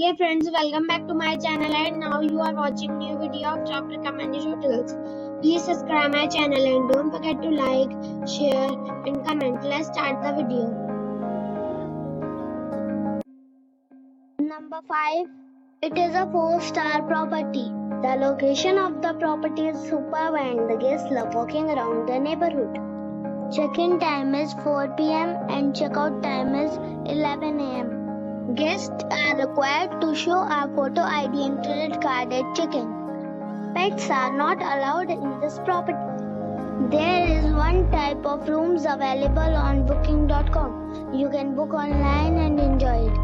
Hey friends, welcome back to my channel and now you are watching new video of job recommendation hotels. Please subscribe my channel and don't forget to like, share and comment. Let's start the video. Number 5. It is a 4-star property. The location of the property is superb and the guests love walking around the neighborhood. Check-in time is 4 p.m. and check-out time is 11 a.m. Guests are required to show a photo ID and credit card at check-in. Pets are not allowed in this property. There is one type of rooms available on booking.com. You can book online and enjoy it.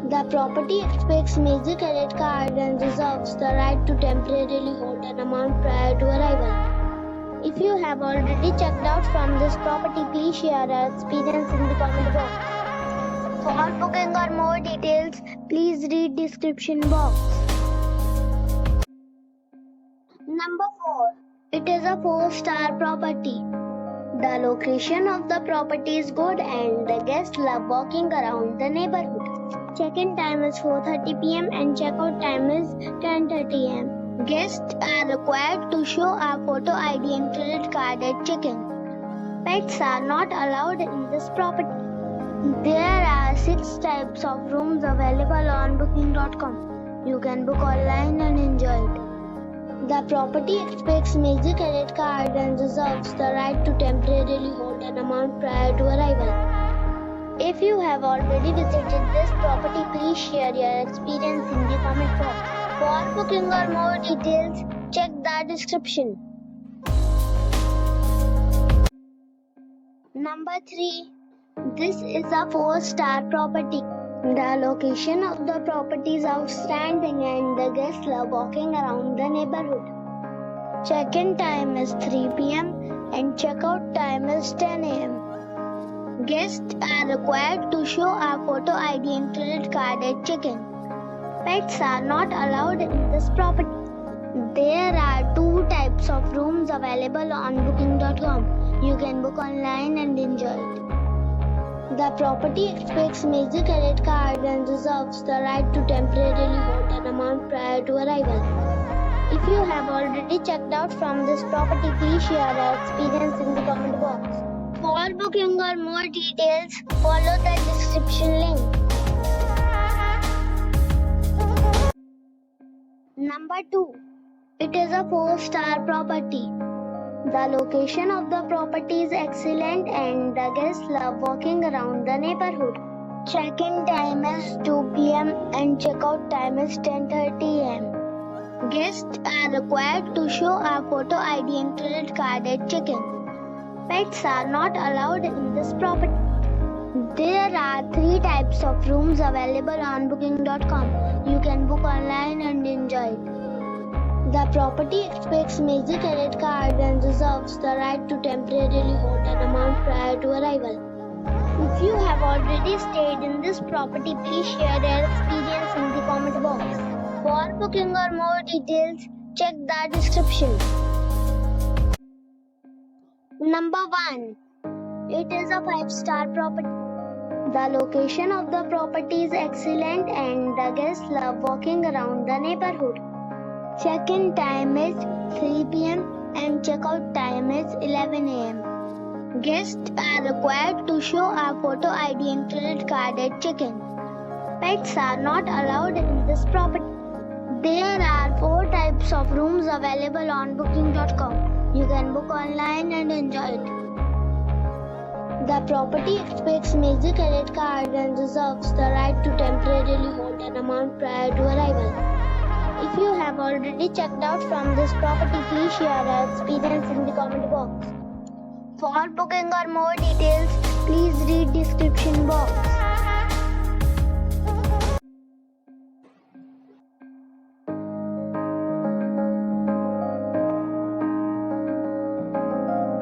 The property expects major credit card and reserves the right to temporarily hold an amount prior to arrival. If you have already checked out from this property, please share your experience in the comment box. For booking or more details, please read description box. Number 4. It is a 4-star property. The location of the property is good and the guests love walking around the neighborhood. Check-in time is 4:30 p.m. and check-out time is 10:30 a.m. Guests are required to show a photo ID and credit card at check-in. Pets are not allowed in this property. There are 6 types of rooms available on booking.com. You can book online and enjoy it. The property expects major credit card and reserves the right to temporarily hold an amount prior to arrival. If you have already visited this property, please share your experience in the comment box. For booking or more details, check the description. Number 3. This is a 4-star property. The location of the property is outstanding and the guests love walking around the neighborhood. Check-in time is 3 p.m. and check-out time is 10 a.m. Guests are required to show a photo ID and credit card at check-in. Pets are not allowed in this property. There are 2 types of rooms available on booking.com. You can book online and enjoy it. The property expects major credit card and reserves the right to temporarily hold an amount prior to arrival. If you have already checked out from this property, please share your experience in the comment box. For booking or more details, follow the description link. Number 2. It is a 4-star property. The location of the property is excellent and the guests love walking around the neighborhood. Check-in time is 2 p.m. and check-out time is 10:30 a.m. Guests are required to show a photo ID and credit card at check-in. Pets are not allowed in this property. There are 3 types of rooms available on booking.com. You can book online and enjoy it. The property expects major credit card and reserves the right to temporarily hold an amount prior to arrival. If you have already stayed in this property, please share your experience in the comment box. For booking or more details, check the description. Number 1. It is a 5-star property. The location of the property is excellent and the guests love walking around the neighborhood. Check-in time is 3 p.m. and check-out time is 11 a.m. Guests are required to show a photo ID and credit card at check-in. Pets are not allowed in this property. There are 4 types of rooms available on booking.com. You can book online and enjoy it. The property expects major credit card and reserves the right to temporarily hold an amount prior to arrival. If you have already checked out from this property, please share your experience in the comment box. For booking or more details, please read description box.